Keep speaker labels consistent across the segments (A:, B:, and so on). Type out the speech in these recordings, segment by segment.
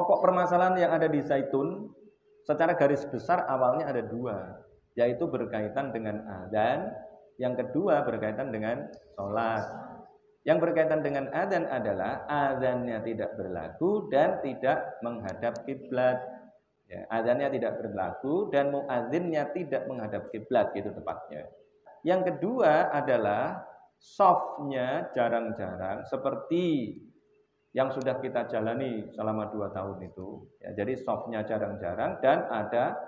A: pokok permasalahan yang ada di zaitun secara garis besar awalnya ada dua, yaitu berkaitan dengan adzan, yang kedua berkaitan dengan sholat. Yang berkaitan dengan adzan adalah adzannya tidak berlaku dan tidak menghadap kiblat. Ya, adzannya tidak berlaku dan muadzinnya tidak menghadap kiblat, gitu tepatnya. Yang kedua adalah softnya jarang-jarang seperti yang sudah kita jalani selama 2 tahun itu. Ya, jadi softnya jarang-jarang dan ada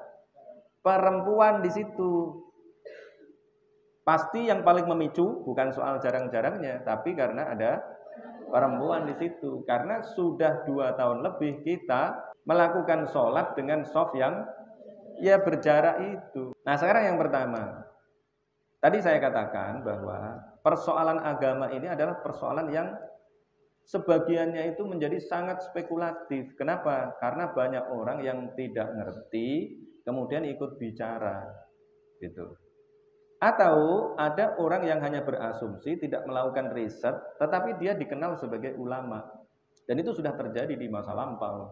A: perempuan di situ. Pasti yang paling memicu bukan soal jarang-jarangnya, tapi karena ada perempuan di situ. Karena sudah 2 tahun lebih kita melakukan sholat dengan soft yang ya berjarak itu. Nah sekarang yang pertama, tadi saya katakan bahwa persoalan agama ini adalah persoalan yang sebagiannya itu menjadi sangat spekulatif. Kenapa? Karena banyak orang yang tidak ngerti kemudian ikut bicara gitu. Atau ada orang yang hanya berasumsi, tidak melakukan riset, tetapi dia dikenal sebagai ulama. Dan itu sudah terjadi di masa lampau.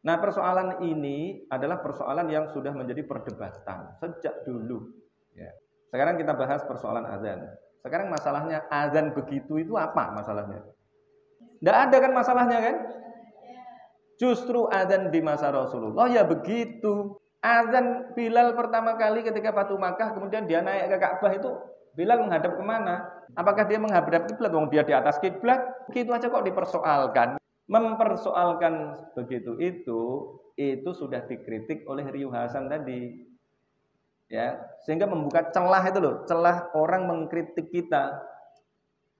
A: Nah persoalan ini adalah persoalan yang sudah menjadi perdebatan sejak dulu. Ya. Sekarang kita bahas persoalan azan. Sekarang masalahnya azan begitu itu apa masalahnya? Tidak ada kan masalahnya kan? Justru azan di masa Rasulullah ya begitu. Azan Bilal pertama kali ketika Fatu Makkah, kemudian dia naik ke Ka'bah itu Bilal menghadap kemana? Apakah dia menghadap kiblat? Wong dia di atas kiblat. Begitu aja kok dipersoalkan. Mempersoalkan begitu itu sudah dikritik oleh Riu Hasan tadi. Ya, sehingga membuka celah itu loh, celah orang mengkritik kita.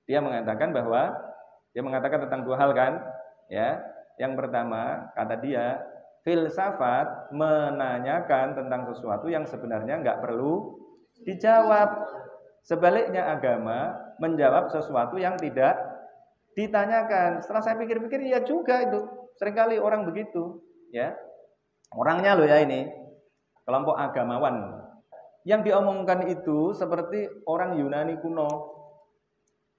A: Dia mengatakan tentang 2 hal kan? Ya. Yang pertama, kata dia, filsafat menanyakan tentang sesuatu yang sebenarnya nggak perlu dijawab. Sebaliknya agama menjawab sesuatu yang tidak ditanyakan. Setelah saya pikir-pikir, ya juga itu. Seringkali orang begitu. Ya, orangnya loh ya ini, kelompok agamawan. Yang diomongkan itu seperti orang Yunani kuno.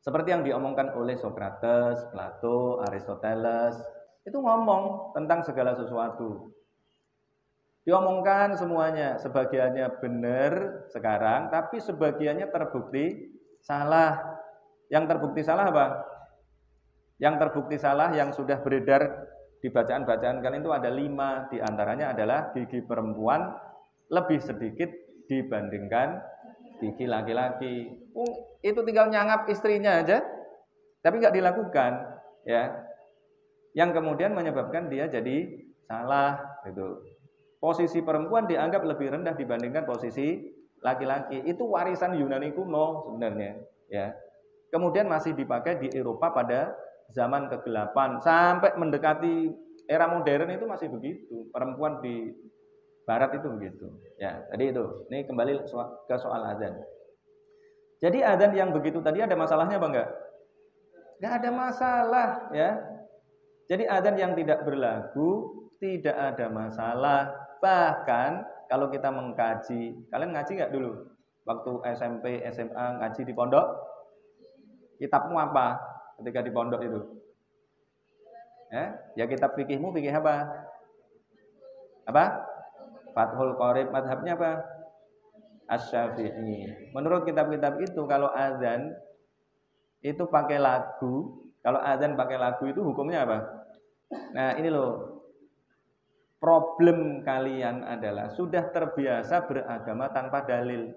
A: Seperti yang diomongkan oleh Socrates, Plato, Aristoteles. Itu ngomong tentang segala sesuatu. Diomongkan semuanya, sebagiannya benar sekarang, tapi sebagiannya terbukti salah. Yang terbukti salah apa? Yang terbukti salah yang sudah beredar di bacaan-bacaan kalian itu ada 5. Di antaranya adalah gigi perempuan lebih sedikit dibandingkan gigi laki-laki. Itu tinggal nyangap istrinya aja, tapi nggak dilakukan, ya. Yang kemudian menyebabkan dia jadi salah gitu. Posisi perempuan dianggap lebih rendah dibandingkan posisi laki-laki. Itu warisan Yunani kuno sebenarnya, ya. Kemudian masih dipakai di Eropa pada zaman kegelapan sampai mendekati era modern itu masih begitu. Perempuan di barat itu begitu. Ya, tadi itu. Ini kembali ke soal azan. Jadi azan yang begitu tadi ada masalahnya apa enggak? Enggak ada masalah, ya. Jadi adzan yang tidak berlaku tidak ada masalah. Bahkan kalau kita mengkaji, kalian ngaji nggak dulu? Waktu SMP, SMA ngaji di pondok? Kitabmu apa ketika di pondok itu? Ya kitab fikihmu fikih apa? Apa? Fathul Qorib. Mazhabnya apa? Asy-Syafi'i. Menurut kitab-kitab itu kalau adzan itu pakai lagu, kalau adzan pakai lagu itu hukumnya apa? Nah ini loh, problem kalian adalah sudah terbiasa beragama tanpa dalil.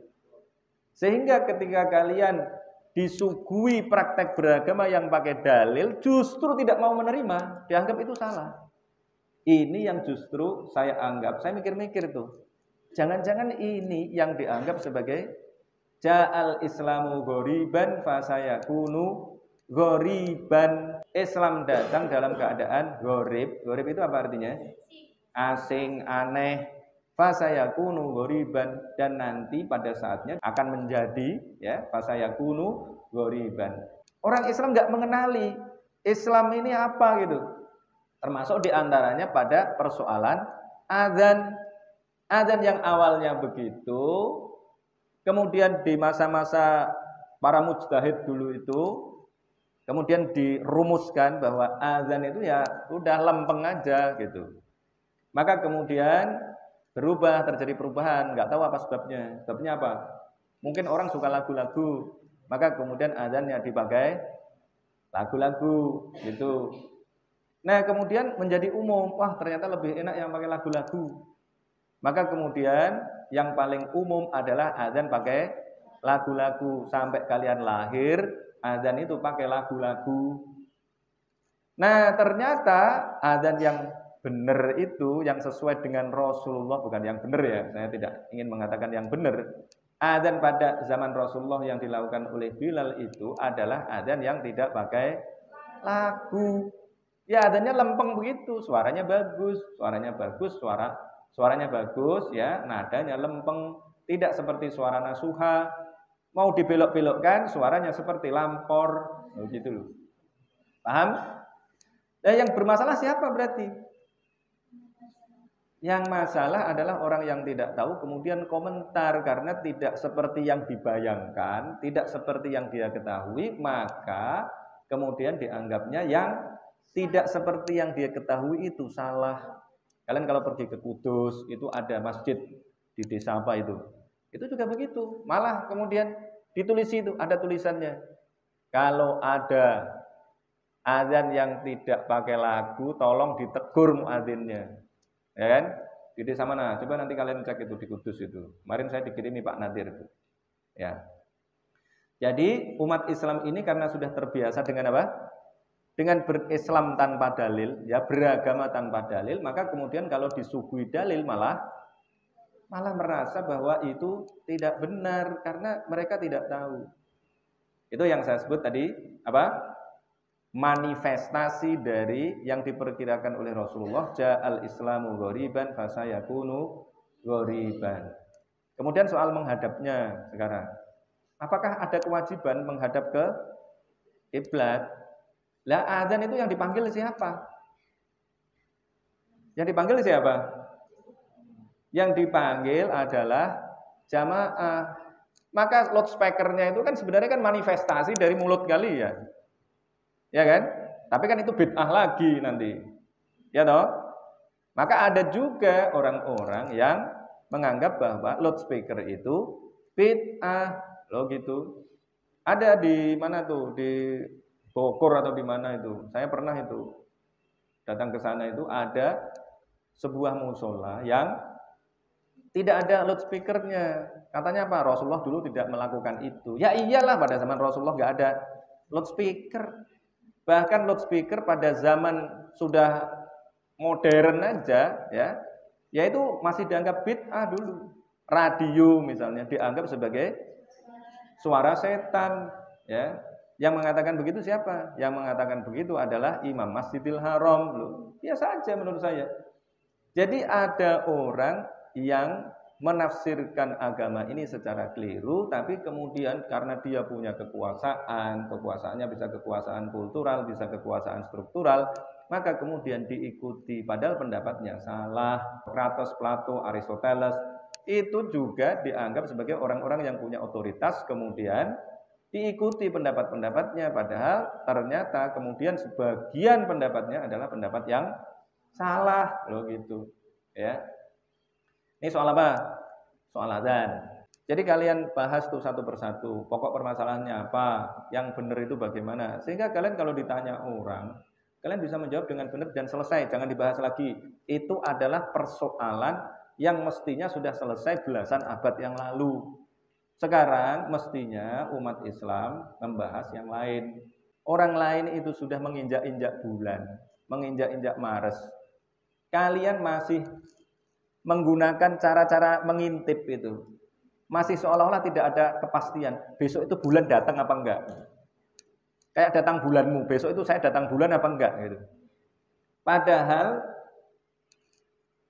A: Sehingga ketika kalian disuguhi praktek beragama yang pakai dalil, justru tidak mau menerima, dianggap itu salah. Ini yang justru saya anggap, saya mikir-mikir tuh, jangan-jangan ini yang dianggap sebagai ja'al islamu ghoriban fasayakunu ghoriban. Islam datang dalam keadaan ghorib. Ghorib itu apa artinya? Asing, aneh. Fasayakunu ghoriban, dan nanti pada saatnya akan menjadi, ya, fasayakunu ghoriban. Orang Islam nggak mengenali Islam ini apa gitu. Termasuk diantaranya pada persoalan adzan. Adzan yang awalnya begitu, kemudian di masa-masa para mujtahid dulu itu kemudian dirumuskan bahwa azan itu ya udah lempeng aja gitu. Maka kemudian berubah, terjadi perubahan, nggak tahu apa sebabnya. Sebabnya apa? Mungkin orang suka lagu-lagu, maka kemudian azannya dipakai lagu-lagu gitu. Nah, kemudian menjadi umum, wah ternyata lebih enak yang pakai lagu-lagu. Maka kemudian yang paling umum adalah azan pakai lagu-lagu. Sampai kalian lahir, azan itu pakai lagu-lagu. Nah, ternyata azan yang benar itu, yang sesuai dengan Rasulullah, bukan yang benar ya, saya tidak ingin mengatakan yang benar. Azan pada zaman Rasulullah yang dilakukan oleh Bilal itu adalah azan yang tidak pakai lagu. Ya adanya lempeng begitu, suaranya bagus, suaranya bagus ya, nadanya lempeng, tidak seperti suara nasuha. Mau dibelok-belokkan suaranya seperti lampor, begitu loh. Paham? Nah, yang bermasalah siapa berarti? Yang masalah adalah orang yang tidak tahu kemudian komentar karena tidak seperti yang dibayangkan, tidak seperti yang dia ketahui, maka kemudian dianggapnya yang tidak seperti yang dia ketahui itu salah. Kalian kalau pergi ke Kudus, itu ada masjid di desa apa itu. Itu juga begitu. Malah kemudian ditulis itu, ada tulisannya. Kalau ada azan yang tidak pakai lagu, tolong ditegur muadzinnya. Ya kan? Di desa mana? Coba nanti kalian cek itu di Kudus itu. Kemarin saya dikirimi Pak Nadir itu. Ya. Jadi umat Islam ini karena sudah terbiasa dengan apa? Dengan berislam tanpa dalil, ya beragama tanpa dalil, maka kemudian kalau disuguhi dalil malah merasa bahwa itu tidak benar karena mereka tidak tahu. Itu yang saya sebut tadi apa? Manifestasi dari yang diperkirakan oleh Rasulullah, ja'al islamu ghoriban fasayakunu ghoriban. Kemudian soal menghadapnya sekarang. Apakah ada kewajiban menghadap ke kiblat? Lah azan itu yang dipanggil siapa? Yang dipanggil siapa? Yang dipanggil adalah jamaah. Maka loudspeakernya itu kan sebenarnya kan manifestasi dari mulut kalian. Ya kan? Tapi kan itu bid'ah lagi nanti. Ya toh? Maka ada juga orang-orang yang menganggap bahwa loudspeaker itu bid'ah. Loh gitu. Ada di mana tuh? Di Bogor atau di mana itu? Saya pernah itu datang ke sana, itu ada sebuah musola yang tidak ada loudspeakernya. Katanya apa? Rasulullah dulu tidak melakukan itu. Ya iyalah, pada zaman Rasulullah nggak ada loudspeaker. Bahkan loudspeaker pada zaman sudah modern aja ya itu masih dianggap bid'ah dulu. Radio misalnya dianggap sebagai suara setan, ya. Yang mengatakan begitu siapa? Yang mengatakan begitu adalah Imam Masjidil Haram. Loh, biasa aja menurut saya. Jadi ada orang yang menafsirkan agama ini secara keliru, tapi kemudian karena dia punya kekuasaannya bisa kekuasaan kultural, bisa kekuasaan struktural, maka kemudian diikuti padahal pendapatnya salah. Kratos, Plato, Aristoteles itu juga dianggap sebagai orang-orang yang punya otoritas, kemudian diikuti pendapat-pendapatnya, padahal ternyata kemudian sebagian pendapatnya adalah pendapat yang salah, loh gitu. Ya. Ini soal apa? Soal azan. Jadi kalian bahas tuh satu persatu, pokok permasalahannya apa, yang benar itu bagaimana, sehingga kalian kalau ditanya orang, kalian bisa menjawab dengan benar dan selesai, jangan dibahas lagi. Itu adalah persoalan yang mestinya sudah selesai belasan abad yang lalu. Sekarang mestinya umat Islam membahas yang lain. Orang lain itu sudah menginjak-injak bulan, menginjak-injak Maret. Kalian masih menggunakan cara-cara mengintip itu. Masih seolah-olah tidak ada kepastian. Besok itu bulan datang apa enggak? Kayak datang bulanmu, besok itu saya datang bulan apa enggak gitu. Padahal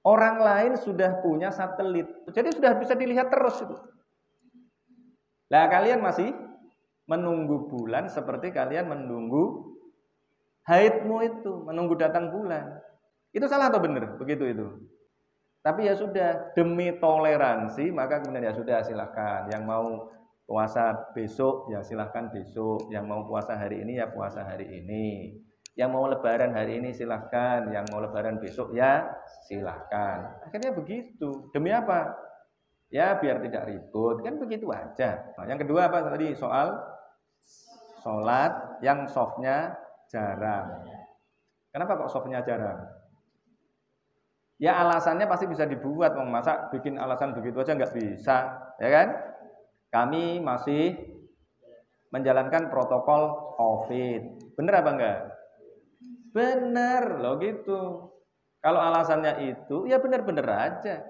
A: orang lain sudah punya satelit. Jadi sudah bisa dilihat terus itu. Lah kalian masih menunggu bulan seperti kalian menunggu haidmu itu, menunggu datang bulan. Itu salah atau benar? Begitu itu. Tapi ya sudah, demi toleransi maka kemudian ya sudah silakan yang mau puasa besok ya silahkan besok, yang mau puasa hari ini ya puasa hari ini, yang mau lebaran hari ini silahkan, yang mau lebaran besok ya silahkan. Akhirnya begitu. Demi apa? Ya biar tidak ribut, kan begitu aja. Nah, yang kedua apa tadi? Soal sholat yang softnya jarang. Kenapa kok softnya jarang? Ya alasannya pasti bisa dibuat, masa bikin alasan begitu aja nggak bisa, ya kan? Kami masih menjalankan protokol COVID. Bener apa enggak? Bener loh gitu. Kalau alasannya itu, ya bener-bener aja.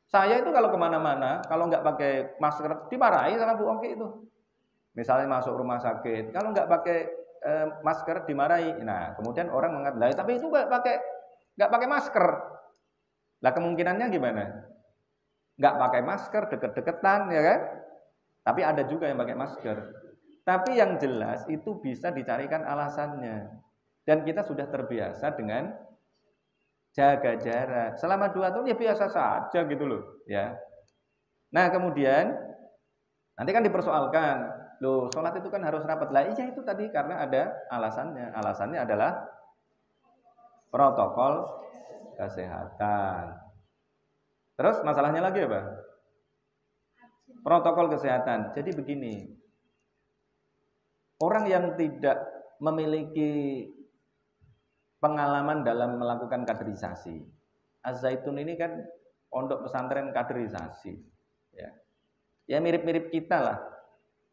A: Saya itu kalau kemana-mana, kalau nggak pakai masker, dimarahi sama Bu Ongki itu. Misalnya masuk rumah sakit, kalau nggak pakai masker dimarahi. Nah, kemudian orang mengatakan, lah tapi itu nggak pakai masker. Lah kemungkinannya gimana? Nggak pakai masker, deket-deketan, ya kan? Tapi ada juga yang pakai masker. Tapi yang jelas itu bisa dicarikan alasannya. Dan kita sudah terbiasa dengan jaga jarak. Selama 2 tahun ya biasa saja gitu loh, ya. Nah, kemudian nanti kan dipersoalkan, loh sholat itu kan harus rapat. Lah iya itu tadi karena ada alasannya. Alasannya adalah protokol kesehatan. Terus masalahnya lagi apa? Protokol kesehatan. Jadi begini, orang yang tidak memiliki pengalaman dalam melakukan kaderisasi, Az-Zaitun ini kan pondok pesantren kaderisasi, ya mirip-mirip kita lah.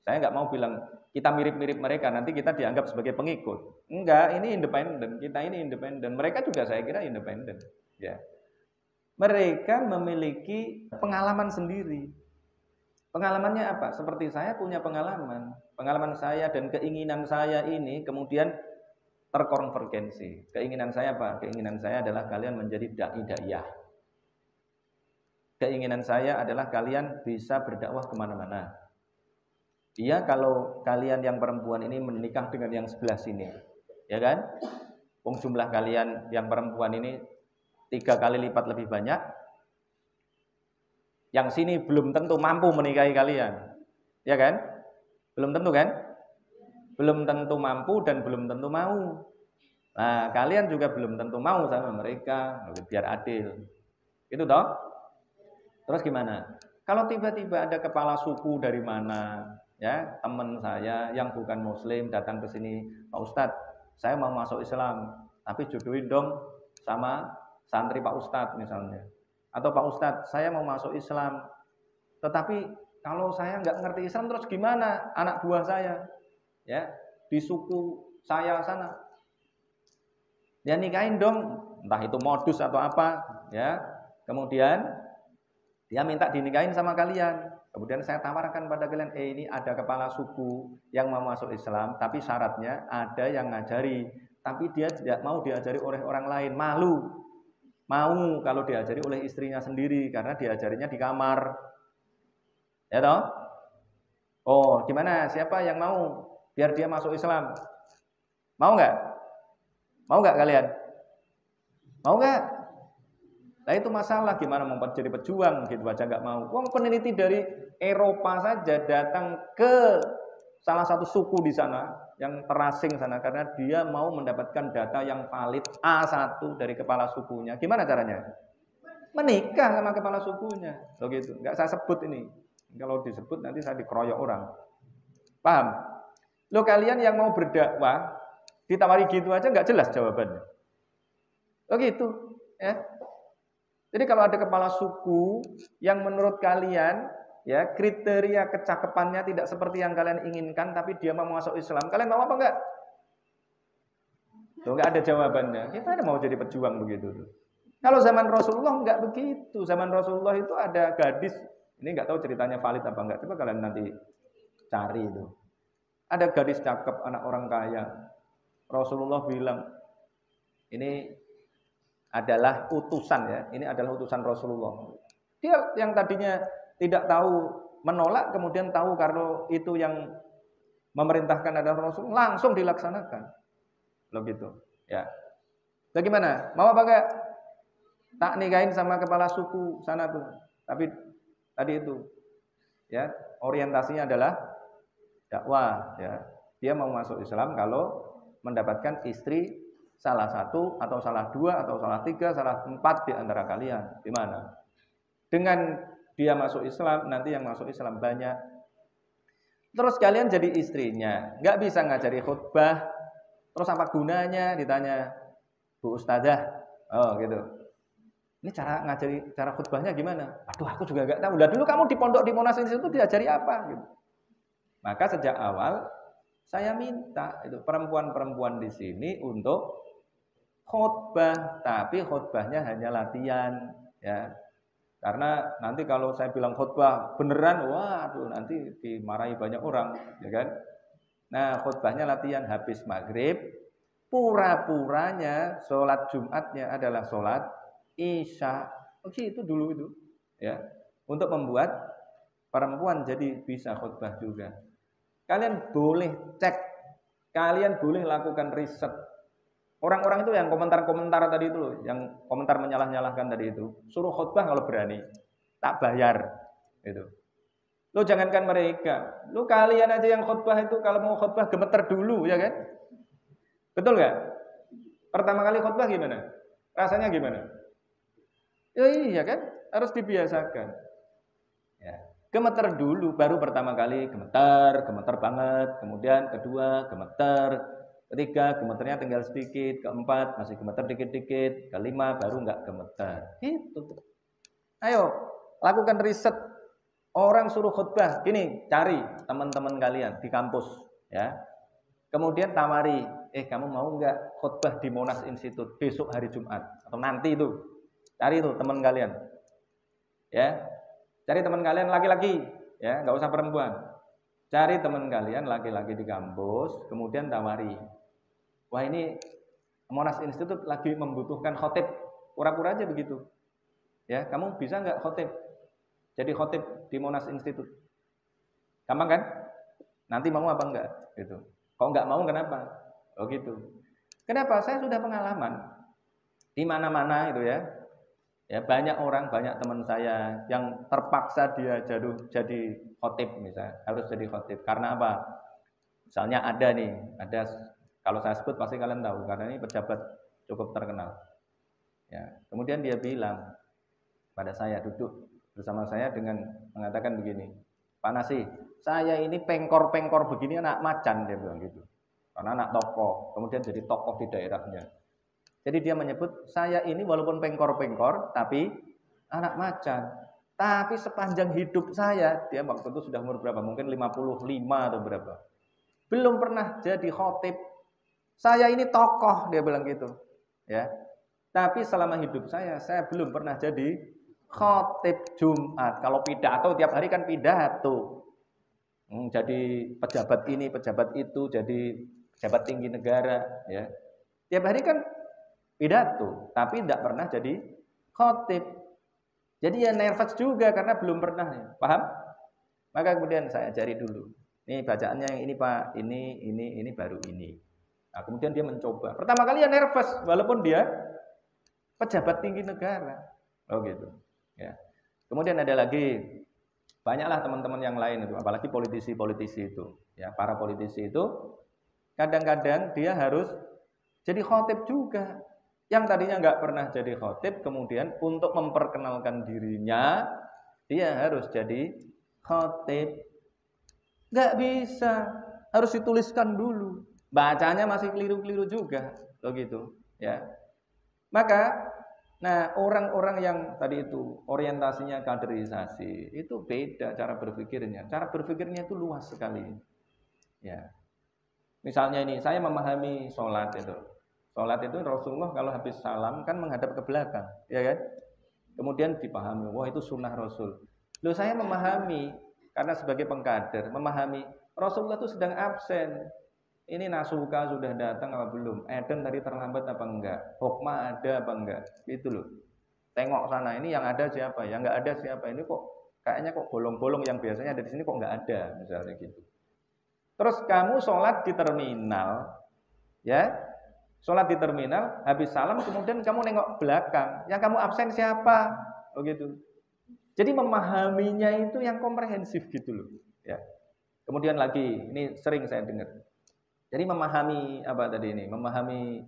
A: Saya nggak mau bilang kita mirip-mirip mereka, nanti kita dianggap sebagai pengikut. Enggak, ini independen, kita ini independen, mereka juga saya kira independen. Ya, mereka memiliki pengalaman sendiri. Pengalamannya apa? Seperti saya punya pengalaman. Pengalaman saya dan keinginan saya ini kemudian terkonvergensi. Keinginan saya apa? Keinginan saya adalah kalian menjadi dai-daiyah. Keinginan saya adalah kalian bisa berdakwah kemana-mana. Iya, kalau kalian yang perempuan ini menikah dengan yang sebelah sini, ya kan? Jumlah kalian yang perempuan ini 3 kali lipat lebih banyak. Yang sini belum tentu mampu menikahi kalian, ya kan? Belum tentu kan? Belum tentu mampu dan belum tentu mau. Nah, kalian juga belum tentu mau sama mereka, biar adil. Itu toh? Terus gimana? Kalau tiba-tiba ada kepala suku dari mana, ya, teman saya yang bukan muslim datang ke sini, Pak Ustadz, saya mau masuk Islam, tapi jodohin dong sama santri Pak Ustadz misalnya. Atau Pak Ustadz, saya mau masuk Islam, tetapi kalau saya nggak ngerti Islam terus gimana anak buah saya, ya, di suku saya sana, ya nikahin dong, entah itu modus atau apa, ya. Kemudian dia minta dinikahin sama kalian. Kemudian saya tawarkan pada kalian, ini ada kepala suku yang mau masuk Islam, tapi syaratnya ada yang ngajari, tapi dia tidak mau diajari oleh orang lain, malu. Mau kalau diajari oleh istrinya sendiri karena diajarinya di kamar. Ya toh? Oh, gimana? Siapa yang mau biar dia masuk Islam? Mau nggak? Mau nggak kalian? Mau nggak? Nah itu masalah, gimana mau jadi pejuang gitu aja nggak mau. Wong peneliti dari Eropa saja datang ke salah satu suku di sana yang terasing sana karena dia mau mendapatkan data yang valid A1 dari kepala sukunya. Gimana caranya? Menikah sama kepala sukunya. Loh gitu. Nggak saya sebut ini. Kalau disebut nanti saya dikeroyok orang. Paham? Loh kalian yang mau berdakwah ditawari gitu aja nggak jelas jawabannya. Loh gitu, ya. Jadi kalau ada kepala suku yang menurut kalian, ya, kriteria kecakapannya tidak seperti yang kalian inginkan, tapi dia mau masuk Islam, kalian mau apa enggak? Tuh enggak ada jawabannya. Kita mau jadi pejuang begitu. Kalau zaman Rasulullah enggak begitu. Zaman Rasulullah itu ada gadis, ini enggak tahu ceritanya valid apa enggak, coba kalian nanti cari itu. Ada gadis cakep, anak orang kaya. Rasulullah bilang, ini adalah utusan, ya, ini adalah utusan Rasulullah. Dia yang tadinya tidak tahu menolak, kemudian tahu kalau itu yang memerintahkan adalah Rasul, langsung dilaksanakan. Loh gitu, ya. Bagaimana? Mau apa enggak? Tak nikahin sama kepala suku sana tuh. Tapi tadi itu, ya, orientasinya adalah dakwah, ya. Dia mau masuk Islam kalau mendapatkan istri salah satu atau salah dua atau salah tiga, salah empat di antara kalian. Gimana? Dengan dia masuk Islam, nanti yang masuk Islam banyak. Terus kalian jadi istrinya, nggak bisa ngajari khutbah. Terus apa gunanya? Ditanya Bu Ustadzah, oh gitu. Ini cara khutbahnya gimana? Aduh, aku juga nggak tahu. Lah dulu kamu di pondok di Monas itu diajari apa? Gitu. Maka sejak awal saya minta itu perempuan-perempuan di sini untuk khutbah, tapi khutbahnya hanya latihan, ya. Karena nanti kalau saya bilang khutbah beneran, waduh nanti dimarahi banyak orang, ya kan? Nah, khutbahnya latihan habis maghrib, pura-puranya sholat Jumatnya adalah sholat Isya. Oke, itu dulu itu, ya. Untuk membuat perempuan jadi bisa khutbah juga. Kalian boleh cek, kalian boleh lakukan riset. Orang-orang itu yang komentar-komentar tadi itu loh, yang komentar menyalah-nyalahkan tadi itu, suruh khutbah kalau berani, tak bayar, gitu. Lo jangankan mereka, lo kalian aja yang khutbah itu kalau mau khutbah gemeter dulu, ya kan? Betul nggak? Pertama kali khutbah gimana? Rasanya gimana? Ya iya kan, harus dibiasakan. Ya. Gemeter dulu, baru pertama kali gemeter banget, kemudian kedua gemeter, ketiga gemeternya tinggal sedikit, keempat masih gemeter dikit-dikit, kelima baru nggak gemeter. Gitu. Ayo, lakukan riset. Orang suruh khutbah, gini, cari teman-teman kalian di kampus, ya. Kemudian tawari, kamu mau nggak khutbah di Monas Institute besok hari Jumat atau nanti itu? Cari itu teman kalian, ya. Cari teman kalian laki-laki, ya, nggak usah perempuan. Cari teman kalian laki-laki di kampus, kemudian tawari. Wah ini Monas Institute lagi membutuhkan khotib, pura-pura aja begitu. Ya, kamu bisa nggak khotib? Jadi khotib di Monas Institute. Gampang kan? Nanti mau apa enggak? Gitu. Kalau nggak mau kenapa? Oh gitu. Kenapa? Saya sudah pengalaman di mana-mana itu ya. Ya banyak orang, banyak teman saya yang terpaksa dia jadi khotib misalnya, harus jadi khotib. Karena apa? Misalnya ada kalau saya sebut pasti kalian tahu karena ini pejabat cukup terkenal. Ya, kemudian dia bilang pada saya, duduk bersama saya dengan mengatakan begini, Pak Nasi, saya ini pengkor-pengkor begini anak macan, dia bilang gitu. Karena anak tokoh, kemudian jadi tokoh di daerahnya. Jadi dia menyebut, saya ini walaupun pengkor-pengkor, tapi anak macan. Tapi sepanjang hidup saya, dia waktu itu sudah umur berapa? Mungkin 55 atau berapa. Belum pernah jadi khotib. Saya ini tokoh, dia bilang gitu. Ya. Tapi selama hidup saya belum pernah jadi khotib Jumat. Kalau pidato, tiap hari kan pidato. Jadi pejabat ini, pejabat itu, jadi pejabat tinggi negara. Ya. Tiap hari kan pidato, tapi tidak pernah jadi khotib. Jadi ya nervous juga karena belum pernah, paham? Maka kemudian saya cari dulu. Nih bacaannya yang ini Pak, ini baru ini. Nah, kemudian dia mencoba. Pertama kali ya nervous, walaupun dia pejabat tinggi negara. Oh gitu. Ya. Kemudian ada lagi banyaklah teman-teman yang lain itu, apalagi politisi-politisi itu. Ya, para politisi itu kadang-kadang dia harus jadi khotib juga. Yang tadinya nggak pernah jadi khotib, kemudian untuk memperkenalkan dirinya, dia harus jadi khotib. Nggak bisa, harus dituliskan dulu. Bacanya masih keliru-keliru juga, begitu. Ya. Maka, orang-orang yang tadi itu orientasinya kaderisasi, itu beda cara berpikirnya. Cara berpikirnya itu luas sekali. Ya. Misalnya ini, saya memahami sholat itu. Sholat itu Rasulullah kalau habis salam kan menghadap ke belakang, ya kan? Kemudian dipahami, wah itu sunnah Rasul. Loh saya memahami, karena sebagai pengkader, memahami Rasulullah itu sedang absen. Ini nasuka sudah datang apa belum? Eden tadi terlambat apa enggak? Hokmah ada apa enggak? Itu loh. Tengok sana, ini yang ada siapa? Yang enggak ada siapa? Ini kok kayaknya kok bolong-bolong yang biasanya ada di sini kok enggak ada, misalnya gitu. Terus kamu sholat di terminal, ya? Sholat di terminal, habis salam, kemudian kamu nengok belakang. Yang kamu absen siapa? Begitu. Jadi memahaminya itu yang komprehensif gitu loh. Ya. Kemudian lagi, ini sering saya dengar. Jadi memahami apa tadi ini? Memahami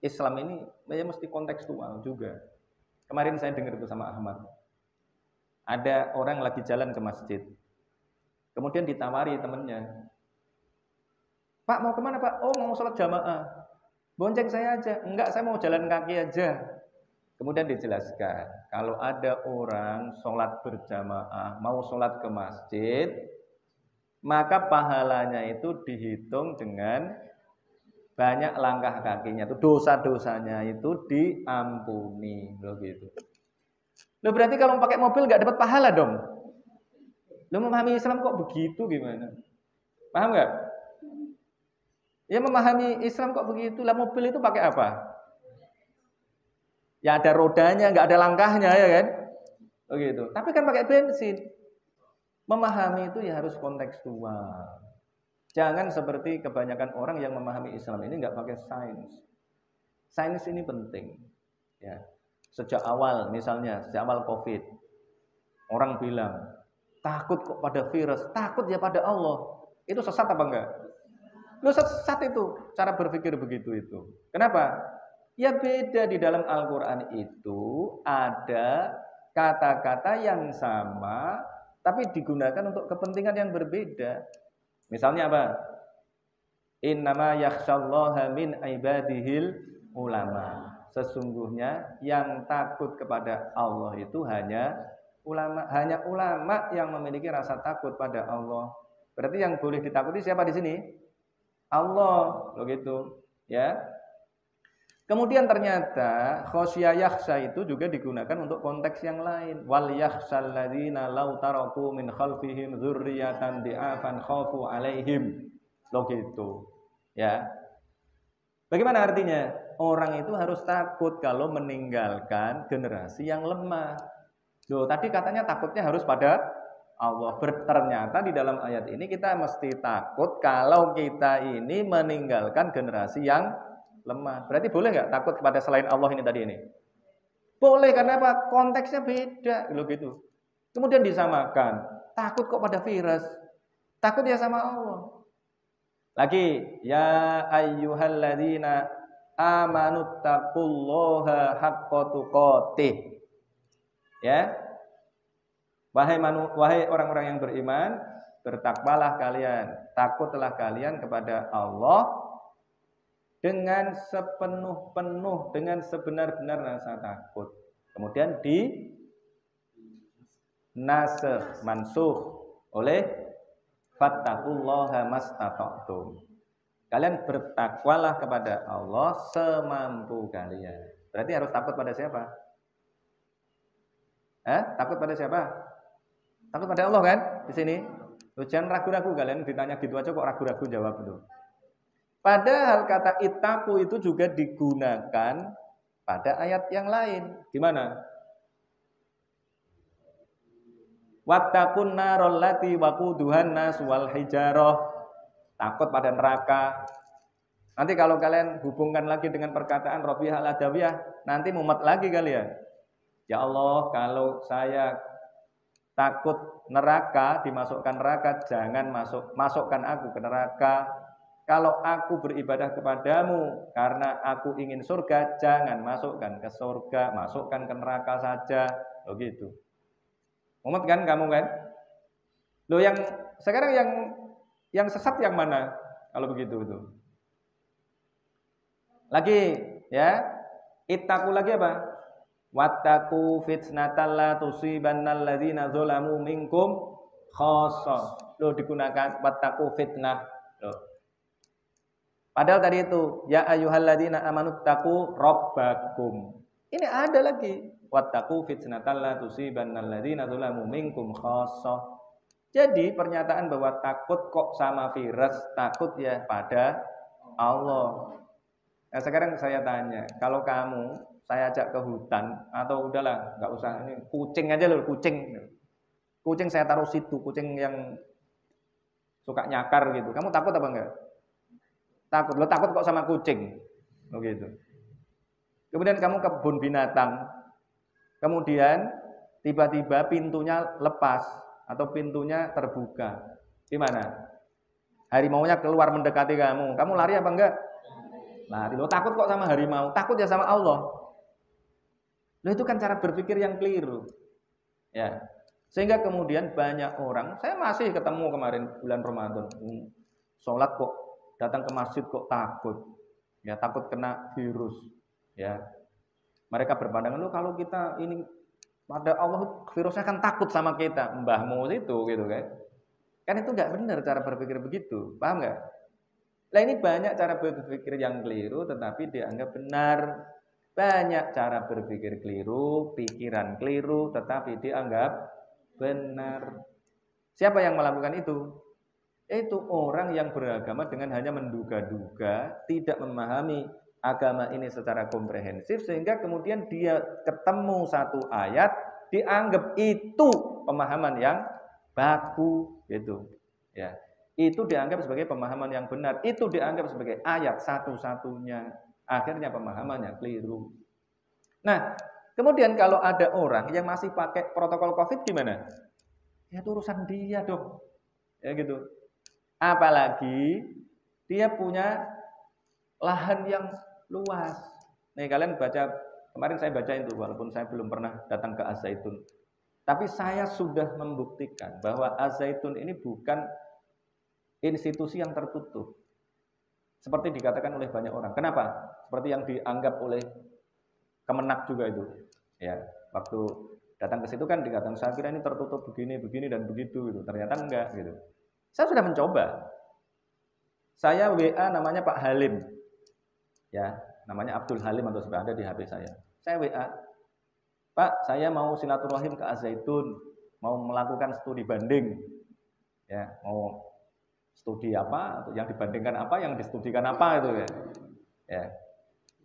A: Islam ini ya mesti kontekstual juga. Kemarin saya dengar itu sama Ahmad. Ada orang lagi jalan ke masjid. Kemudian ditawari temannya. Pak mau kemana Pak? Oh mau sholat jamaah. Bonceng saya aja. Enggak, saya mau jalan kaki aja. Kemudian dijelaskan. Kalau ada orang sholat berjamaah, mau sholat ke masjid, maka pahalanya itu dihitung dengan banyak langkah kakinya. Itu dosa-dosanya itu diampuni. Begitu. Loh berarti kalau pakai mobil nggak dapat pahala dong? Lo memahami Islam kok begitu gimana? Paham nggak? Ya memahami Islam kok begitu? Lah mobil itu pakai apa? Ya ada rodanya, nggak ada langkahnya ya kan? Begitu. Tapi kan pakai bensin. Memahami itu ya harus kontekstual. Jangan seperti kebanyakan orang yang memahami Islam ini nggak pakai sains. Sains ini penting. Ya. Sejak awal, misalnya sejak awal COVID, orang bilang takut kok pada virus, takut ya pada Allah. Itu sesat apa enggak? Lu sesat itu cara berpikir begitu itu. Kenapa? Ya beda, di dalam Al-Quran itu ada kata-kata yang sama tapi digunakan untuk kepentingan yang berbeda. Misalnya apa? Innama yakhsyallaha min ibadihil ulama. Sesungguhnya yang takut kepada Allah itu hanya ulama yang memiliki rasa takut pada Allah. Berarti yang boleh ditakuti siapa di sini? Allah, begitu, ya. Kemudian ternyata khosyah yakhsha itu juga digunakan untuk konteks yang lain. Wal yakhshal ladzina law taraku min khalfihim dzurriyyatan di'afan khafu alaihim. Begitu. Ya. Bagaimana artinya? Orang itu harus takut kalau meninggalkan generasi yang lemah. Loh, tadi katanya takutnya harus pada Allah. Ternyata di dalam ayat ini kita mesti takut kalau kita ini meninggalkan generasi yang lemah. Berarti boleh nggak takut kepada selain Allah ini tadi ini? Boleh, karena apa? Konteksnya beda, loh gitu. Kemudian disamakan. Takut kok pada virus? Takut ya sama Allah. Lagi, ya ayyuhalladzina amanu taqullaha haqqa tuqatih. Ya. Wahai orang-orang yang beriman, bertakwalah kalian, takutlah kalian kepada Allah dengan sepenuh-penuh, dengan sebenar-benar rasa takut. Kemudian di nasakh, mansuh oleh fattaqullaha mastata'tum. Kalian bertakwalah kepada Allah semampu kalian. Berarti harus takut pada siapa? Takut pada siapa? Takut pada Allah kan? Di sini. Jangan ragu-ragu, kalian ditanya gitu aja kok ragu-ragu jawab itu. Padahal kata ittaqu itu juga digunakan pada ayat yang lain. Gimana? Wattaqun narol lati waquduhan nas wal hijarah. Takut pada neraka. Nanti kalau kalian hubungkan lagi dengan perkataan Rabi'ah al-Adawiyah, nanti mumet lagi kalian. Ya Allah, kalau saya takut neraka, dimasukkan neraka, jangan masukkan aku ke neraka. Kalau aku beribadah kepadamu karena aku ingin surga, jangan masukkan ke surga, masukkan ke neraka saja. Begitu. Mumet kan kamu kan? Loh, yang sekarang yang sesat yang mana? Kalau begitu itu. Lagi ya, ittaqu lagi apa? Wattaqu fitnatal la tusibannal ladzina zalamu minkum khassah. Loh, digunakan wattaqu fitnah. Loh. Padahal tadi itu ya ayyuhalladzina amanu taqu rabbakum. Ini ada lagi wattaqu fitnatal la tusibannal ladzina zalamu minkum khassah. Jadi pernyataan bahwa takut kok sama virus, takut ya pada Allah. Nah sekarang saya tanya, kalau kamu saya ajak ke hutan atau udahlah nggak usah, ini kucing aja loh, kucing saya taruh situ, kucing yang suka nyakar gitu, kamu takut apa enggak? Takut, lo takut kok sama kucing, begitu. Kemudian kamu ke kebun binatang, kemudian tiba-tiba pintunya lepas atau pintunya terbuka, Gimana? Harimaunya keluar mendekati kamu. Kamu lari apa enggak? Lari. Lo takut kok sama harimau? Takut ya sama Allah. Lo itu kan cara berpikir yang keliru. Ya. Sehingga kemudian banyak orang, saya masih ketemu kemarin bulan Ramadan, sholat kok, datang ke masjid kok takut. Ya, takut kena virus. Ya. Mereka berpandangan, lo kalau kita ini pada Allah virusnya kan takut sama kita, mbahmu itu gitu kan. Kan itu nggak benar cara berpikir begitu, paham nggak? Nah ini banyak cara berpikir yang keliru tetapi dianggap benar. Banyak cara berpikir keliru, pikiran keliru tetapi dianggap benar. Siapa yang melakukan itu? Itu orang yang beragama dengan hanya menduga-duga, tidak memahami agama ini secara komprehensif sehingga kemudian dia ketemu satu ayat dianggap itu pemahaman yang baku gitu ya, itu dianggap sebagai pemahaman yang benar, itu dianggap sebagai ayat satu-satunya, akhirnya pemahamannya keliru. Nah kemudian kalau ada orang yang masih pakai protokol COVID gimana? Ya itu urusan dia dong ya gitu, apalagi dia punya lahan yang luas. Nih kalian baca, kemarin saya bacain tuh walaupun saya belum pernah datang ke Az-Zaitun. Tapi saya sudah membuktikan bahwa Az-Zaitun ini bukan institusi yang tertutup. Seperti dikatakan oleh banyak orang. Kenapa? Seperti yang dianggap oleh Kemenak juga itu. Ya, waktu datang ke situ kan dikatakan saya kira ini tertutup begini, begini dan begitu gitu. Ternyata enggak gitu. Saya sudah mencoba. Saya WA namanya Pak Halim. Ya, namanya Abdul Halim atau sudah ada di HP saya. Saya WA, Pak, saya mau silaturahim ke Az-Zaitun, mau melakukan studi banding, ya, mau studi apa, yang dibandingkan apa, yang distudikan apa itu ya,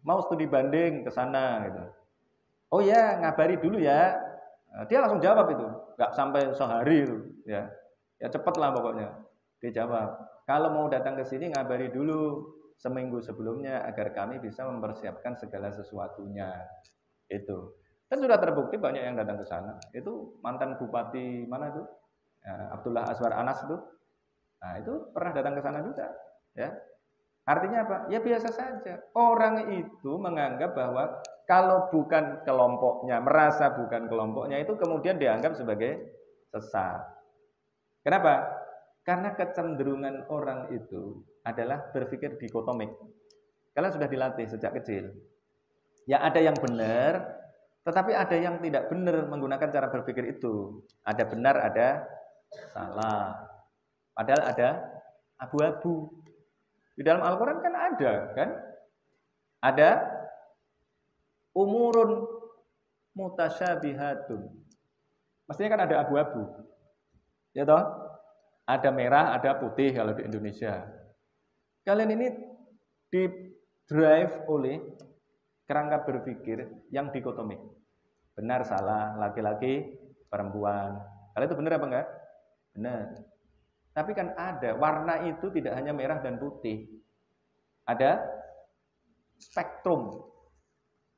A: mau studi banding ke sana gitu. Oh ya, ngabari dulu ya. Dia langsung jawab itu, nggak sampai sehari itu, ya cepet lah pokoknya. Dia jawab, kalau mau datang ke sini ngabari dulu seminggu sebelumnya agar kami bisa mempersiapkan segala sesuatunya itu. Kan sudah terbukti banyak yang datang ke sana. Itu mantan bupati mana itu? Abdullah Azwar Anas itu. Nah, itu pernah datang ke sana juga, ya. Artinya apa? Ya biasa saja. Orang itu menganggap bahwa kalau bukan kelompoknya, merasa bukan kelompoknya itu kemudian dianggap sebagai sesat. Kenapa? Karena kecenderungan orang itu adalah berpikir dikotomik. Kalian sudah dilatih sejak kecil. Ya ada yang benar, tetapi ada yang tidak benar menggunakan cara berpikir itu. Ada benar, ada salah. Padahal ada abu-abu. Di dalam Al-Quran kan ada, kan? Ada umurun mutasyabihatun. Mestinya kan ada abu-abu. Ya toh? Ada merah, ada putih kalau di Indonesia. Kalian ini di drive oleh kerangka berpikir yang dikotomik. Benar, salah, laki-laki, perempuan. Kalau itu benar apa enggak? Benar. Tapi kan ada, warna itu tidak hanya merah dan putih. Ada spektrum.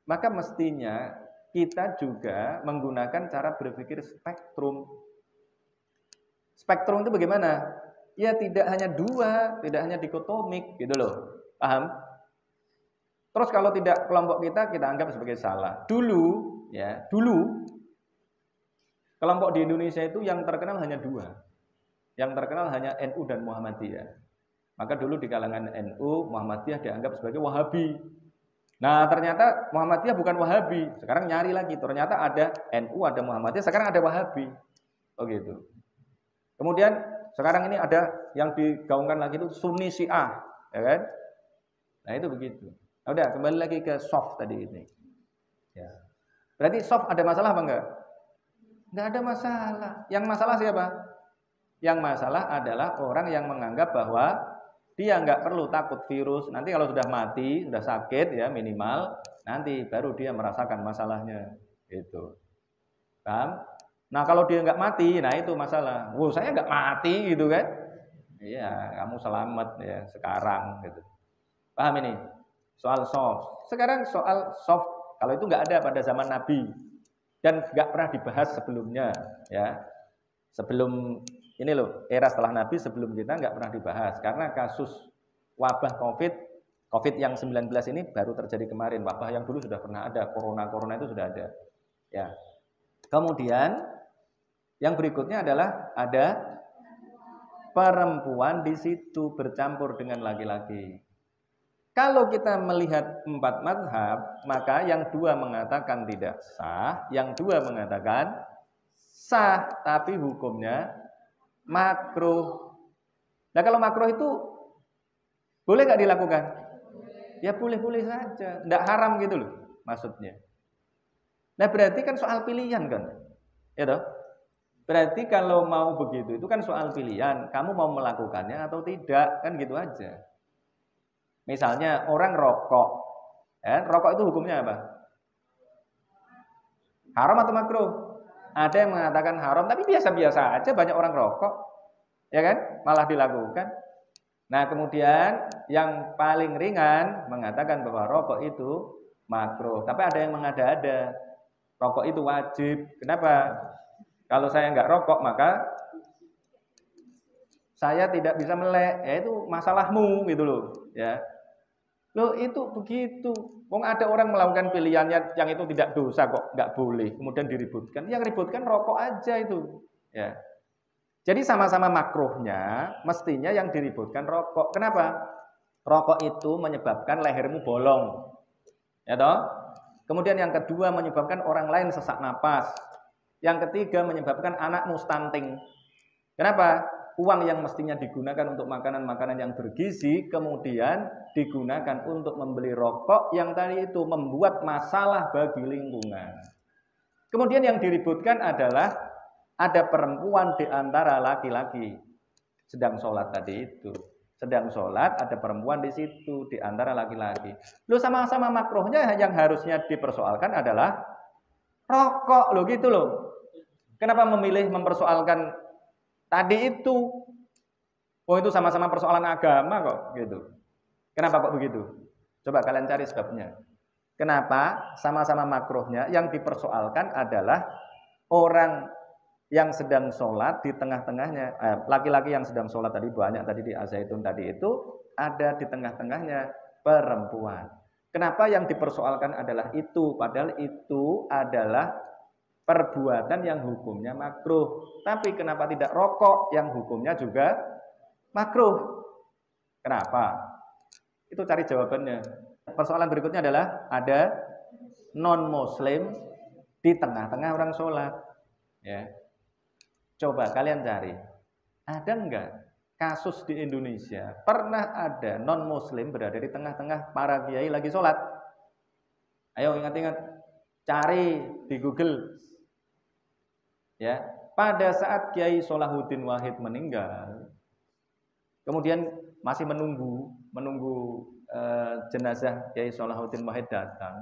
A: Maka mestinya kita juga menggunakan cara berpikir spektrum. Spektrum itu bagaimana? Ya tidak hanya dua, tidak hanya dikotomik gitu loh. Paham? Terus kalau tidak kelompok kita anggap sebagai salah. Dulu kelompok di Indonesia itu yang terkenal hanya dua. Yang terkenal hanya NU dan Muhammadiyah. Maka dulu di kalangan NU, Muhammadiyah dianggap sebagai Wahabi. Nah ternyata Muhammadiyah bukan Wahabi. Sekarang nyari lagi, ternyata ada NU, ada Muhammadiyah, sekarang ada Wahabi. Oh gitu. Kemudian sekarang ini ada yang digaungkan lagi itu Sunni Syiah, ya kan? Nah itu begitu. Nah, udah kembali lagi ke soft tadi ini. Ya. Berarti soft ada masalah apa enggak? Enggak ada masalah. Yang masalah siapa? Yang masalah adalah orang yang menganggap bahwa dia enggak perlu takut virus. Nanti kalau sudah mati, sudah sakit ya minimal, nanti baru dia merasakan masalahnya. Itu. Paham? Nah kalau dia nggak mati, nah itu masalah. Wow, saya nggak mati gitu kan? Iya, kamu selamat ya sekarang gitu. Paham ini? Soal soft. Sekarang soal soft, kalau itu nggak ada pada zaman Nabi dan nggak pernah dibahas sebelumnya, ya. Sebelum Ini loh, era setelah Nabi sebelum kita nggak pernah dibahas. Karena kasus wabah COVID yang 19 ini baru terjadi kemarin. Wabah yang dulu sudah pernah ada, corona itu sudah ada. Ya. Kemudian yang berikutnya adalah ada perempuan di situ bercampur dengan laki-laki. Kalau kita melihat 4 mazhab, maka yang 2 mengatakan tidak sah, yang 2 mengatakan sah, tapi hukumnya makruh. Nah kalau makruh itu boleh nggak dilakukan? Ya boleh-boleh saja, nggak haram gitu loh maksudnya. Nah berarti kan soal pilihan kan, ya toh? Berarti kalau mau begitu itu kan soal pilihan, kamu mau melakukannya atau tidak, kan gitu aja. Misalnya orang rokok, ya, rokok itu hukumnya apa? Haram atau makruh? Ada yang mengatakan haram, tapi biasa-biasa aja banyak orang rokok, ya kan? Malah dilakukan. Nah kemudian yang paling ringan mengatakan bahwa rokok itu makruh, tapi ada yang mengada-ada, rokok itu wajib. Kenapa? Kalau saya nggak rokok maka saya tidak bisa melek, ya itu masalahmu gitu loh, ya. Loh itu begitu. Wong ada orang melakukan pilihannya yang itu tidak dosa kok, nggak boleh. Kemudian diributkan. Yang ributkan rokok aja itu. Ya. Jadi sama-sama makruhnya, mestinya yang diributkan rokok. Kenapa? Rokok itu menyebabkan lehermu bolong. Ya toh? Kemudian yang kedua menyebabkan orang lain sesak napas. Yang ketiga menyebabkan anakmu stunting. Kenapa? Uang yang mestinya digunakan untuk makanan-makanan yang bergizi kemudian digunakan untuk membeli rokok yang tadi itu membuat masalah bagi lingkungan. Kemudian yang diributkan adalah ada perempuan di antara laki-laki sedang sholat tadi itu. Sedang sholat ada perempuan di situ di antara laki-laki. Lu sama-sama makruhnya yang harusnya dipersoalkan adalah rokok lo gitu loh. Kenapa memilih mempersoalkan tadi itu? Oh itu sama-sama persoalan agama kok gitu. Kenapa kok begitu? Coba kalian cari sebabnya. Kenapa sama-sama makruhnya yang dipersoalkan adalah orang yang sedang sholat di tengah-tengahnya, laki-laki yang sedang sholat tadi banyak tadi di Az-Zaitun tadi itu ada di tengah-tengahnya perempuan. Kenapa yang dipersoalkan adalah itu? Padahal itu adalah perbuatan yang hukumnya makruh. Tapi kenapa tidak rokok yang hukumnya juga makruh? Kenapa? Itu cari jawabannya. Persoalan berikutnya adalah ada non-muslim di tengah-tengah orang sholat. Ya. Coba kalian cari. Ada enggak kasus di Indonesia pernah ada non-muslim berada di tengah-tengah para kiai lagi sholat? Ayo ingat-ingat. Cari di Google. Ya, pada saat Kiai Solahuddin Wahid meninggal, kemudian masih menunggu jenazah Kiai Solahuddin Wahid datang,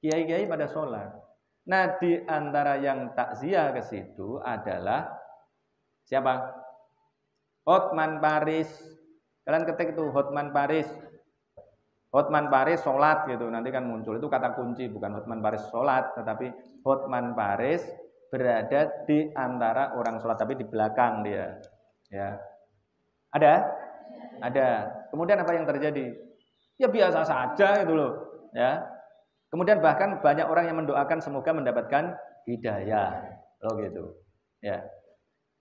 A: kiai-kiai pada sholat. Nah, di antara yang takziah ke situ adalah siapa? Hotman Paris. Kalian ketik itu Hotman Paris. Hotman Paris sholat gitu, nanti kan muncul itu kata kunci, bukan Hotman Paris sholat, tetapi Hotman Paris berada di antara orang sholat tapi di belakang dia. Ya. Ada. Kemudian apa yang terjadi? Ya biasa saja itu loh. Ya. Kemudian bahkan banyak orang yang mendoakan semoga mendapatkan hidayah. Loh gitu. Ya.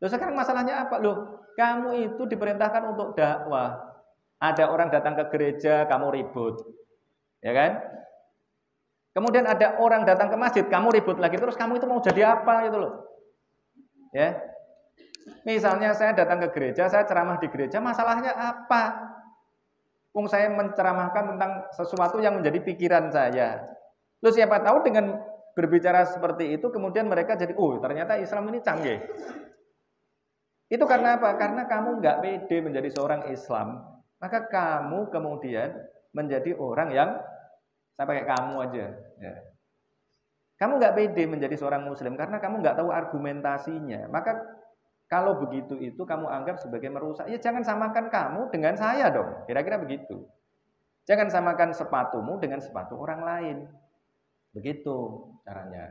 A: Loh sekarang masalahnya apa? Loh, kamu itu diperintahkan untuk dakwah. Ada orang datang ke gereja, kamu ribut. Ya kan? Kemudian ada orang datang ke masjid, kamu ribut lagi, terus kamu itu mau jadi apa gitu loh. Ya. Misalnya saya datang ke gereja, saya ceramah di gereja, masalahnya apa? Wong saya menceramahkan tentang sesuatu yang menjadi pikiran saya. Lu siapa tahu dengan berbicara seperti itu kemudian mereka jadi, oh ternyata Islam ini canggih. Itu karena apa? Karena kamu nggak pede menjadi seorang Islam, maka kamu kemudian menjadi orang yang saya pakai kamu aja. Ya. Kamu nggak pede menjadi seorang Muslim karena kamu nggak tahu argumentasinya. Maka kalau begitu itu kamu anggap sebagai merusak. Ya jangan samakan kamu dengan saya dong. Kira-kira begitu. Jangan samakan sepatumu dengan sepatu orang lain. Begitu caranya.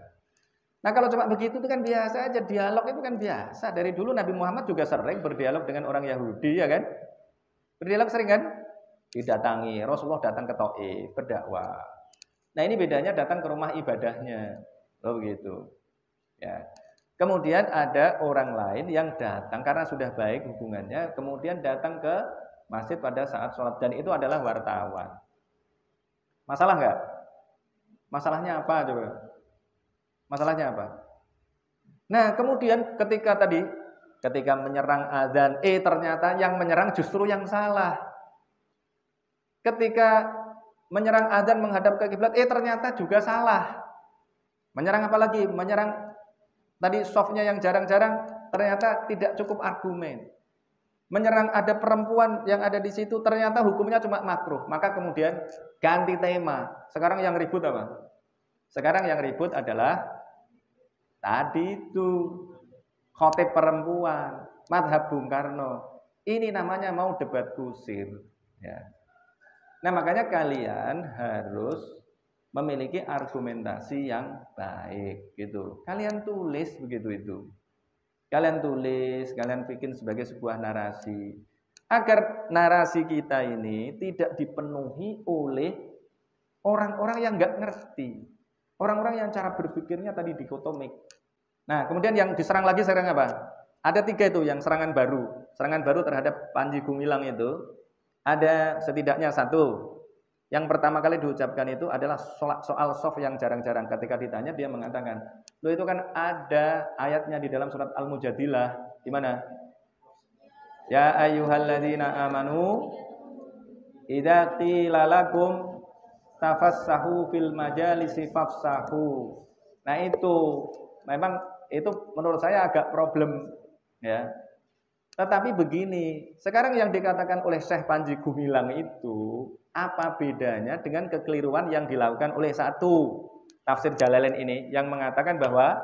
A: Nah kalau cuma begitu itu kan biasa aja, dialog itu kan biasa. Dari dulu Nabi Muhammad juga sering berdialog dengan orang Yahudi, ya kan? Berdialog sering kan? Didatangi, Rasulullah datang ke Taif, berdakwah. Nah ini bedanya datang ke rumah ibadahnya, loh begitu. Ya. Kemudian ada orang lain yang datang karena sudah baik hubungannya, kemudian datang ke masjid pada saat sholat dan itu adalah wartawan. Masalah nggak? Masalahnya apa coba? Masalahnya apa? Nah kemudian ketika menyerang azan, ternyata yang menyerang justru yang salah. Ketika menyerang azan menghadap ke kiblat, ternyata juga salah. Menyerang apa lagi? Menyerang tadi softnya yang jarang-jarang, ternyata tidak cukup argumen. Menyerang ada perempuan yang ada di situ, ternyata hukumnya cuma makruh. Maka kemudian ganti tema. Sekarang yang ribut apa? Sekarang yang ribut adalah tadi itu khotib perempuan, madhab Bung Karno. Ini namanya mau debat kusir. Ya. Nah makanya kalian harus memiliki argumentasi yang baik gitu. Kalian tulis begitu itu. Kalian tulis, kalian bikin sebagai sebuah narasi. Agar narasi kita ini tidak dipenuhi oleh orang-orang yang nggak ngerti. Orang-orang yang cara berpikirnya tadi dikotomik. Nah, kemudian yang diserang lagi sekarang apa? Ada 3 itu yang serangan baru. Serangan baru terhadap Panji Gumilang itu. Ada setidaknya 1. Yang pertama kali diucapkan itu adalah soal soft yang jarang-jarang. Ketika ditanya dia mengatakan, loh itu kan ada ayatnya di dalam surat Al-Mujadilah. Di mana? Ya ayyuhalladzina amanu idza qila lakum tafassahu fil majalisi fafsahu. Nah itu memang itu menurut saya agak problem ya. Tetapi begini, sekarang yang dikatakan oleh Syekh Panji Gumilang itu apa bedanya dengan kekeliruan yang dilakukan oleh satu tafsir Jalalain ini yang mengatakan bahwa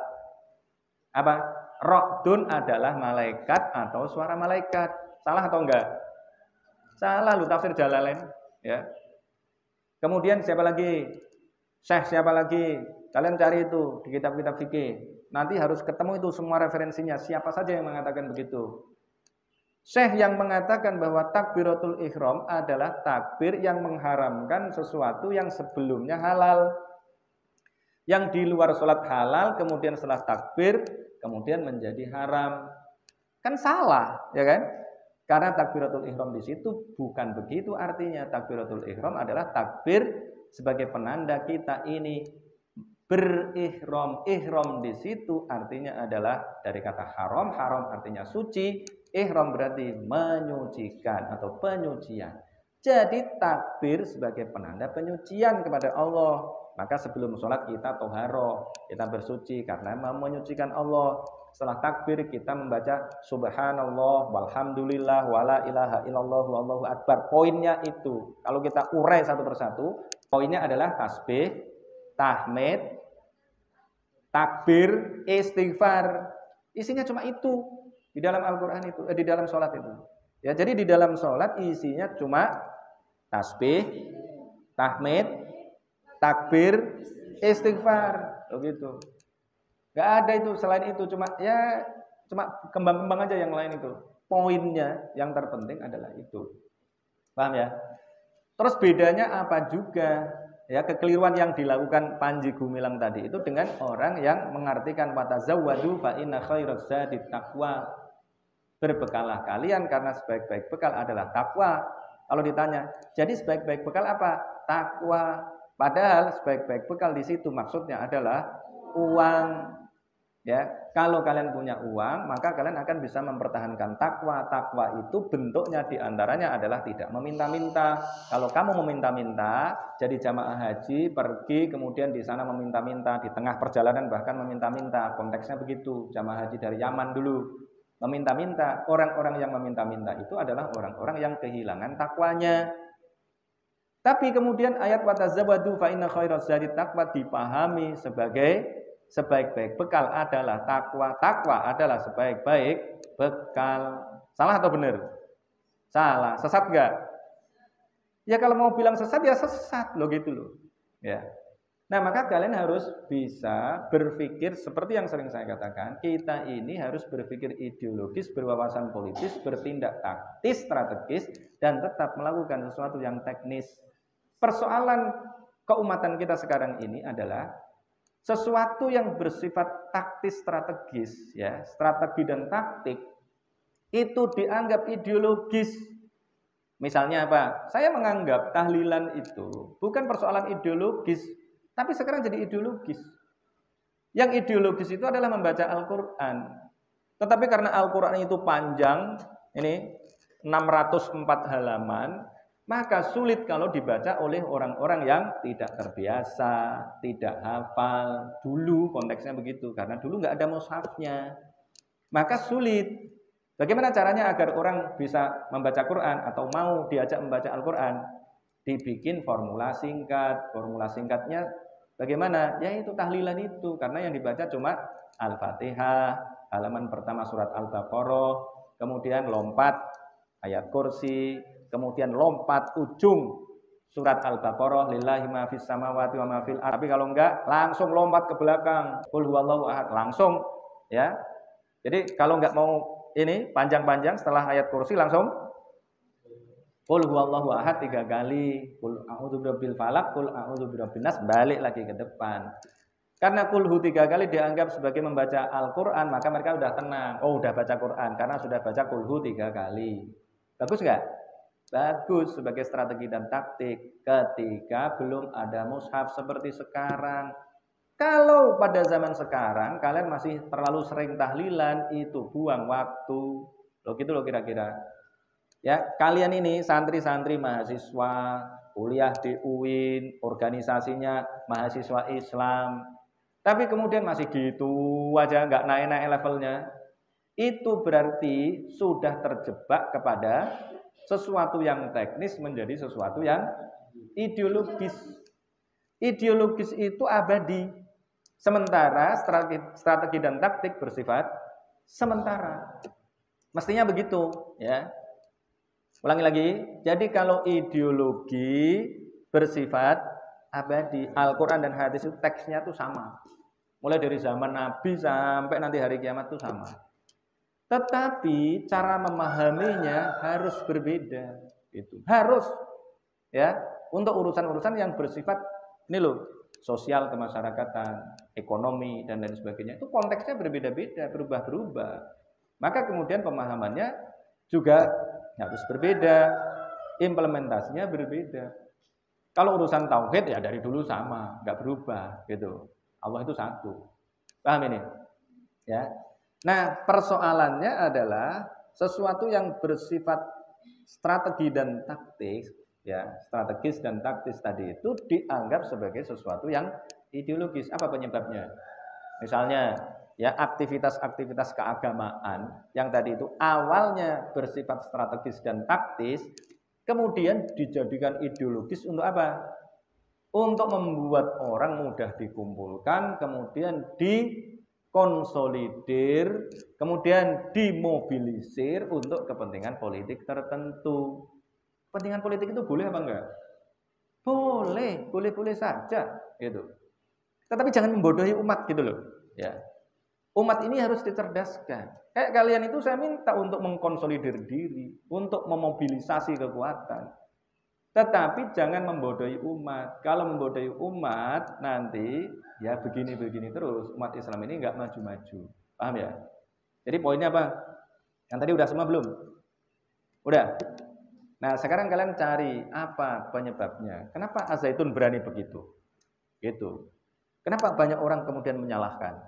A: apa? Ra'dun adalah malaikat atau suara malaikat. Salah atau enggak? Salah lu tafsir Jalalain ya. Kemudian siapa lagi? Syekh siapa lagi? Kalian cari itu di kitab-kitab fikih. Nanti harus ketemu itu semua referensinya. Siapa saja yang mengatakan begitu? Syekh yang mengatakan bahwa takbiratul ihram adalah takbir yang mengharamkan sesuatu yang sebelumnya halal. Yang di luar sholat halal, kemudian setelah takbir, kemudian menjadi haram. Kan salah, ya kan? Karena takbiratul ihram di situ bukan begitu artinya. Takbiratul ihram adalah takbir sebagai penanda kita ini berihram. Ihram di situ artinya adalah dari kata haram, haram artinya suci. Ihram berarti menyucikan atau penyucian. Jadi takbir sebagai penanda penyucian kepada Allah. Maka sebelum sholat kita toharoh, kita bersuci karena menyucikan Allah. Setelah takbir kita membaca subhanallah walhamdulillah wala ilaha illallah wallahu akbar. Poinnya itu, kalau kita urai satu persatu, poinnya adalah tasbih, tahmid, takbir, istighfar. Isinya cuma itu. Di dalam Al-Quran itu, di dalam sholat itu. Ya, jadi di dalam sholat isinya cuma tasbih, tahmid, takbir, istighfar, begitu. Gak ada itu selain itu, cuma kembang-kembang aja yang lain itu. Poinnya yang terpenting adalah itu. Paham ya? Terus bedanya apa juga? Ya, kekeliruan yang dilakukan Panji Gumilang tadi itu dengan orang yang mengartikan watazawwadu fa inna khairaz zadi taqwa. Berbekalah kalian karena sebaik-baik bekal adalah takwa. Kalau ditanya, jadi sebaik-baik bekal apa? Takwa. Padahal sebaik-baik bekal di situ maksudnya adalah uang. Ya, kalau kalian punya uang, maka kalian akan bisa mempertahankan takwa. Takwa itu bentuknya diantaranya adalah tidak meminta-minta. Kalau kamu meminta-minta, jadi jamaah haji pergi kemudian di sana meminta-minta, di tengah perjalanan bahkan meminta-minta. Konteksnya begitu. Jamaah haji dari Yaman dulu. Meminta-minta, orang-orang yang meminta-minta itu adalah orang-orang yang kehilangan takwanya. Tapi kemudian ayat watazawwadu fa inna khairaz zadi taqwa dipahami sebagai sebaik-baik bekal adalah takwa. Takwa adalah sebaik-baik bekal. Salah atau benar? Salah. Sesat enggak? Ya kalau mau bilang sesat ya sesat loh gitu loh. Ya. Nah, maka kalian harus bisa berpikir seperti yang sering saya katakan, kita ini harus berpikir ideologis, berwawasan politis, bertindak taktis, strategis, dan tetap melakukan sesuatu yang teknis. Persoalan keumatan kita sekarang ini adalah sesuatu yang bersifat taktis strategis, ya, strategi dan taktik itu dianggap ideologis. Misalnya apa? Saya menganggap tahlilan itu bukan persoalan ideologis, tapi sekarang jadi ideologis. Yang ideologis itu adalah membaca Al-Quran. Tetapi karena Al-Quran itu panjang, ini 604 halaman, maka sulit kalau dibaca oleh orang-orang yang tidak terbiasa, tidak hafal. Dulu konteksnya begitu, karena dulu nggak ada mushafnya. Maka sulit. Bagaimana caranya agar orang bisa membaca Quran atau mau diajak membaca Al-Quran? Dibikin formula singkat. Formula singkatnya bagaimana? Ya itu tahlilan itu. Karena yang dibaca cuma Al-Fatihah, halaman pertama surat Al-Baqarah, kemudian lompat ayat kursi, kemudian lompat ujung surat Al-Baqarah, lillahi ma fis samawati wa ma fil ardh. Tapi kalau enggak, langsung lompat ke belakang, qul huwallahu ahad, langsung, ya. Jadi kalau enggak mau ini panjang-panjang, setelah ayat kursi langsung qul huwallahu ahad 3 kali, qul a'udzu birabbil falaq, qul a'udzu birabbin nas, balik lagi ke depan. Karena kulhu 3 kali dianggap sebagai membaca Al-Quran, maka mereka udah tenang. Oh, udah baca Quran karena sudah baca kulhu 3 kali. Bagus nggak? Bagus sebagai strategi dan taktik ketika belum ada mushaf seperti sekarang. Kalau pada zaman sekarang kalian masih terlalu sering tahlilan, itu buang waktu. Loh gitu loh kira-kira. Ya, kalian ini santri-santri mahasiswa, kuliah di UIN, organisasinya mahasiswa Islam. Tapi kemudian masih gitu aja, nggak naik-naik levelnya. Itu berarti sudah terjebak kepada sesuatu yang teknis menjadi sesuatu yang ideologis. Ideologis itu abadi. Sementara strategi dan taktik bersifat sementara. Mestinya begitu, ya. Ulangi lagi. Jadi kalau ideologi bersifat abadi, Al-Quran dan hadis itu teksnya itu sama. Mulai dari zaman Nabi sampai nanti hari kiamat itu sama. Tetapi cara memahaminya harus berbeda. Itu harus, ya, untuk urusan-urusan yang bersifat ini loh, sosial kemasyarakatan, ekonomi dan lain sebagainya, itu konteksnya berbeda-beda, berubah-berubah. Maka kemudian pemahamannya juga harus berbeda, implementasinya berbeda. Kalau urusan tauhid ya dari dulu sama, nggak berubah gitu. Allah itu satu. Paham ini? Ya. Nah, persoalannya adalah sesuatu yang bersifat strategi dan taktis, ya, strategis dan taktis tadi itu dianggap sebagai sesuatu yang ideologis. Apa penyebabnya? Misalnya, ya, aktivitas-aktivitas keagamaan yang tadi itu awalnya bersifat strategis dan taktis, kemudian dijadikan ideologis untuk apa? Untuk membuat orang mudah dikumpulkan, kemudian dikonsolidir, kemudian dimobilisir untuk kepentingan politik tertentu. Kepentingan politik itu boleh apa enggak? Boleh saja gitu. Tetapi jangan membodohi umat gitu loh, ya. Umat ini harus dicerdaskan. Kayak kalian itu saya minta untuk mengkonsolidir diri, untuk memobilisasi kekuatan. Tetapi jangan membodohi umat. Kalau membodohi umat, nanti ya begini-begini terus. Umat Islam ini nggak maju-maju. Paham ya? Jadi poinnya apa? Yang tadi udah semua belum? Udah? Nah sekarang kalian cari apa penyebabnya. Kenapa Az-Zaitun berani begitu? Gitu. Kenapa banyak orang kemudian menyalahkan?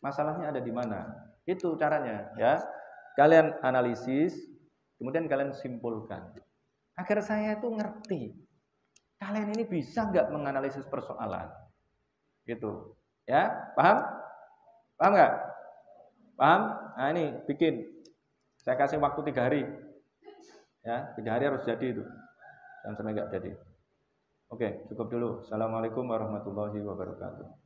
A: Masalahnya ada di mana? Itu caranya, ya. Kalian analisis, kemudian kalian simpulkan. Agar saya itu ngerti. Kalian ini bisa nggak menganalisis persoalan? Gitu. Ya, paham? Paham nggak? Paham? Nah ini bikin. Saya kasih waktu 3 hari. Ya, 3 hari harus jadi itu. Jangan sampai nggak jadi. Oke, cukup dulu. Assalamualaikum warahmatullahi wabarakatuh.